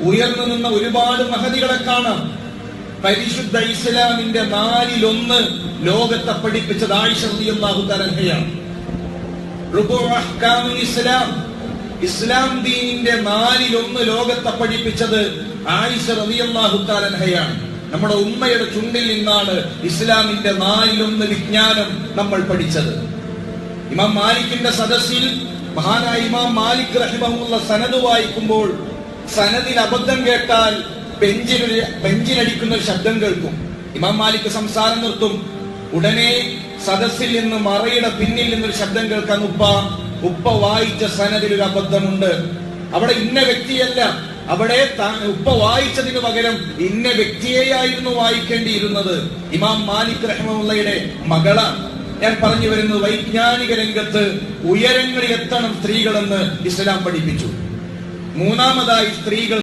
ഉയർന്നു നിന്ന ഒരുപാട് മഹതികളെ കാണാം. പരിശുദ്ധ ഇസ്ലാമിന്റെ 4-1 ലോകത്തെ പഠിപ്പിച്ചത് ആയിഷ റളിയല്ലാഹു തആല അൻഹയാണ്. ഇസ്ലാം ദീനിന്റെ 4-1 ലോകത്തെ പഠിപ്പിച്ചത് ആയിഷ റളിയല്ലാഹു തആല അൻഹയാണ്. നമ്മുടെ ഉമ്മയുടെ ചുണ്ടിൽ നിന്നാണ് ഇസ്ലാമിന്റെ 4-1 വിജ്ഞാനം നമ്മൾ പഠിച്ചത്. ഇമാം മാലിക്കിന്റെ സദസ്സിൽ മഹാനായ ഇമാം മാലിക് റഹിമഹുള്ള സനദ് വായിക്കുമ്പോൾ സനദിൽ അബദ്ധം കേട്ടാൽ ബെഞ്ചിനടിക്കുന്ന ഒരു ശബ്ദം കേൾക്കും. ഇമാം മാലിക് സംസാരം നിർത്തും. ഉടനെ സദസ്സിൽ നിന്ന് മറയുടെ പിന്നിൽ നിന്നൊരു ശബ്ദം കേൾക്കാൻ ഉപ്പ വായിച്ച സനദിൽ ഒരു അബദ്ധമുണ്ട്. അവിടെ ഇന്ന വ്യക്തിയല്ല, അവിടെ ഉപ്പ വായിച്ചതിന് പകരം ഇന്ന വ്യക്തിയെയായിരുന്നു വായിക്കേണ്ടിയിരുന്നത്. ഇമാം മാലിക് റഹിമഹുള്ളയുടെ മകളാണ്. ഞാൻ പറഞ്ഞു വരുന്നത് വൈജ്ഞാനിക രംഗത്ത് ഉയരങ്ങളിൽ എത്തണം സ്ത്രീകളെന്ന് ഇസ്ലാം പഠിപ്പിച്ചു. മൂന്നാമതായി സ്ത്രീകൾ